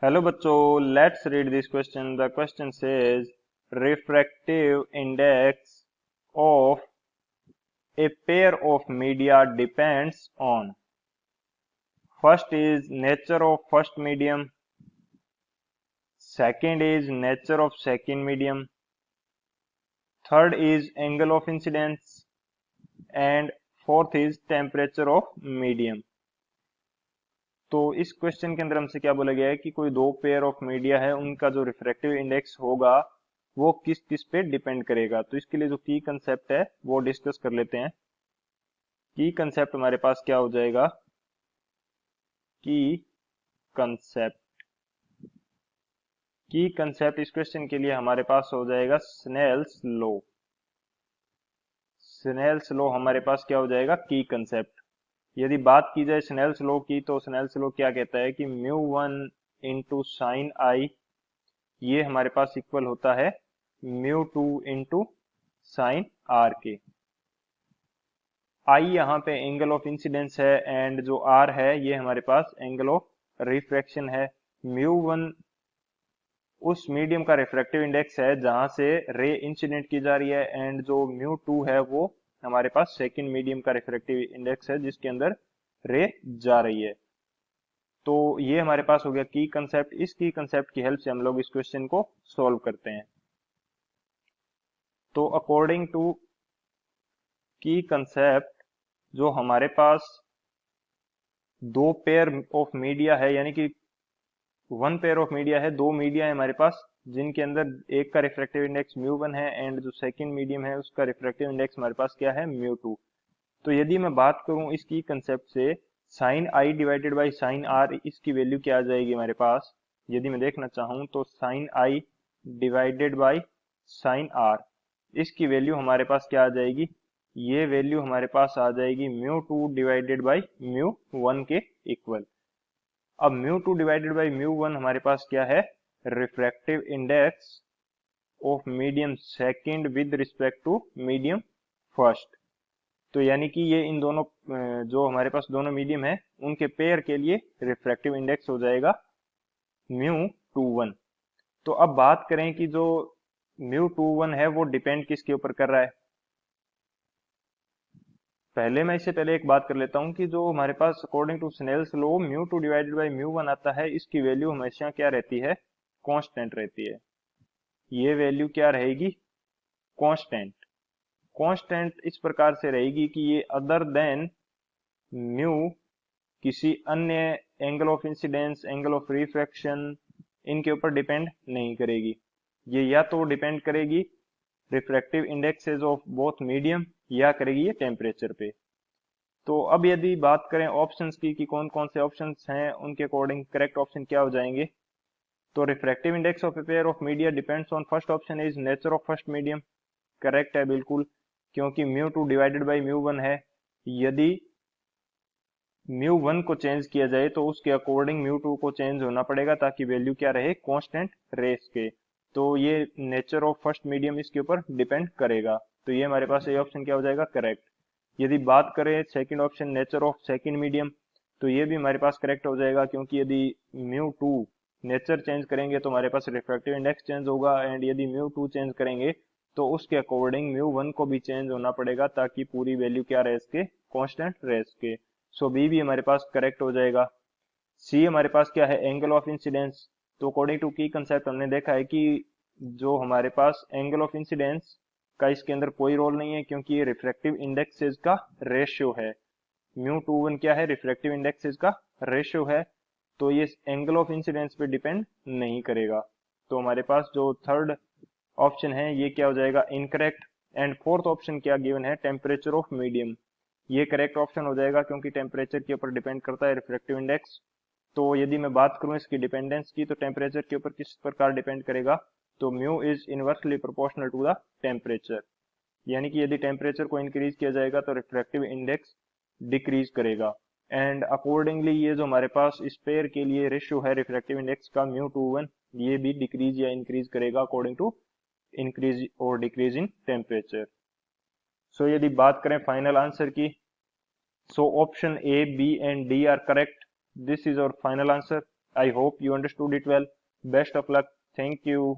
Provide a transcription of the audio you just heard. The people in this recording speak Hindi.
हेलो बच्चों, let's read this question. The question says refractive index of a pair of media depends on. First is nature of first medium, second is nature of second medium, third is angle of incidence and fourth is temperature of medium. तो इस क्वेश्चन के अंदर हमसे क्या बोला गया है कि कोई दो पेयर ऑफ मीडिया है, उनका जो रिफ्रैक्टिव इंडेक्स होगा वो किस किस पे डिपेंड करेगा। तो इसके लिए जो की कंसेप्ट है वो डिस्कस कर लेते हैं। की कंसेप्ट हमारे पास क्या हो जाएगा? की कंसेप्ट की कंसेप्ट इस क्वेश्चन के लिए हमारे पास हो जाएगा स्नेल्स लॉ। स्नेल्स लॉ हमारे पास क्या हो जाएगा? की कंसेप्ट। यदि बात की जाए स्नेल्स लॉ की, तो स्नेल्स लॉ क्या कहता है कि mu one into sine I, ये हमारे पास इक्वल होता है mu two into sine R के। आई यहाँ पे एंगल ऑफ इंसिडेंस है एंड जो आर है ये हमारे पास एंगल ऑफ रिफ्रैक्शन है। म्यू वन उस मीडियम का रिफ्रैक्टिव इंडेक्स है जहां से रे इंसिडेंट की जा रही है, एंड जो म्यू टू है वो हमारे पास सेकंड मीडियम का रिफ्रैक्टिव इंडेक्स है जिसके अंदर रे जा रही है। तो ये हमारे पास हो गया की कंसेप्ट। इस की कंसेप्ट की हेल्प से हम लोग इस क्वेश्चन को सॉल्व करते हैं। तो अकॉर्डिंग टू की कंसेप्ट, जो हमारे पास दो पेयर ऑफ मीडिया है, यानी कि वन पेयर ऑफ मीडिया है, दो मीडिया है हमारे पास जिनके अंदर एक का रिफ्रैक्टिव इंडेक्स म्यू वन है एंड जो सेकंड मीडियम है उसका रिफ्रैक्टिव इंडेक्स हमारे पास क्या है? Mu two. तो यदि मैं बात करूं इसकी कंसेप्ट से, sine I divided by sine R, इसकी वैल्यू क्या आ जाएगी हमारे पास? यदि मैं देखना चाहूं तो sine I divided by sine R, इसकी वैल्यू हमारे पास क्या आ जाएगी? ये वैल्यू हमारे पास आ जाएगी mu two divided by mu one के इक्वल। अब mu two divided by mu one हमारे पास क्या है? Refractive index of medium second with respect to medium first. तो यानी कि ये इन दोनों जो हमारे पास दोनों मीडियम है उनके पेयर के लिए रिफ्रैक्टिव इंडेक्स हो जाएगा म्यू टू वन। तो अब बात करें कि जो म्यू टू वन है वो डिपेंड किसके ऊपर कर रहा है। पहले मैं इससे पहले एक बात कर लेता हूं कि जो हमारे पास according to Snell's law mu two divided by mu one आता है, इसकी वैल्यू हमेशा क्या रहती है? कांस्टेंट रहती है। ये वैल्यू क्या रहेगी? कांस्टेंट। कांस्टेंट इस प्रकार से रहेगी कि ये अदर देन म्यू किसी अन्य angle of incidence, angle of refraction, इनके ऊपर डिपेंड नहीं करेगी। ये या तो डिपेंड करेगी refractive indexes of both medium या करेगी ये टेम्परेचर पे। तो अब यदि बात करें ऑप्शंस की कि कौन कौन से ऑप्शंस हैं, उनके अकॉर्डिंग करेक्ट ऑप्शन क्या हो जाएंगे। तो refractive index of a pair of media depends on first option is nature of first medium. Correct है बिल्कुल, क्योंकि mu two divided by mu one है। यदि म्यू वन को चेंज किया जाए तो उसके अकॉर्डिंग म्यू टू को चेंज होना पड़ेगा ताकि वैल्यू क्या रहे? कांस्टेंट रेस के। तो ये नेचर ऑफ फर्स्ट मीडियम इसके ऊपर डिपेंड करेगा। तो ये हमारे पास ये ऑप्शन क्या हो जाएगा? करेक्ट। यदि बात करें second option nature of second medium, तो ये भी हमारे पास करेक्ट हो जाएगा, क्योंकि यदि म्यू टू नेचर चेंज करेंगे तो हमारे पास रिफ्रैक्टिव इंडेक्स चेंज होगा, एंड यदि म्यू टू चेंज करेंगे तो उसके अकॉर्डिंग म्यू वन को भी चेंज होना पड़ेगा ताकि पूरी वैल्यू क्या रह सके? कांस्टेंट रह सके। सो बी भी हमारे पास करेक्ट हो जाएगा। सी हमारे पास क्या है? Angle of incidence. तो अकॉर्डिंग टू की कंसेप्ट हमने देखा है कि जो हमारे पास एंगल ऑफ इंसिडेंस का इसके अंदर कोई रोल नहीं है, क्योंकि ये रिफ्रैक्टिव इंडेक्सेस का रेशियो है। म्यू टू वन क्या है? रिफ्रैक्टिव इंडेक्सेस का रेशियो है। तो ये एंगल ऑफ इंसिडेंस पे डिपेंड नहीं करेगा। तो हमारे पास जो थर्ड ऑप्शन है ये क्या हो जाएगा? इनकरेक्ट। एंड फोर्थ ऑप्शन क्या गिवन है? Temperature of medium. ये करेक्ट ऑप्शन हो जाएगा, क्योंकि टेम्परेचर के ऊपर डिपेंड करता है रिफ्रैक्टिव इंडेक्स। तो यदि मैं बात करूं इसकी डिपेंडेंस की, तो टेम्परेचर के ऊपर किस प्रकार डिपेंड करेगा? तो mu is inversely proportional to the temperature. यानी कि यदि टेम्परेचर को इंक्रीज किया जाएगा तो रिफ्रैक्टिव इंडेक्स डिक्रीज करेगा, एंड अकॉर्डिंगली ये जो हमारे पास इस पेयर के लिए रेशियो है रिफ्रैक्टिव इंडेक्स का म्यू टू वन, ये भी डिक्रीज या इंक्रीज करेगा अकॉर्डिंग टू इंक्रीज और डिक्रीज इन टेम्परेचर। सो यदि बात करें फाइनल आंसर की, so option A, B and D are correct. This is our final answer. I hope you understood it well. Best of luck. Thank you.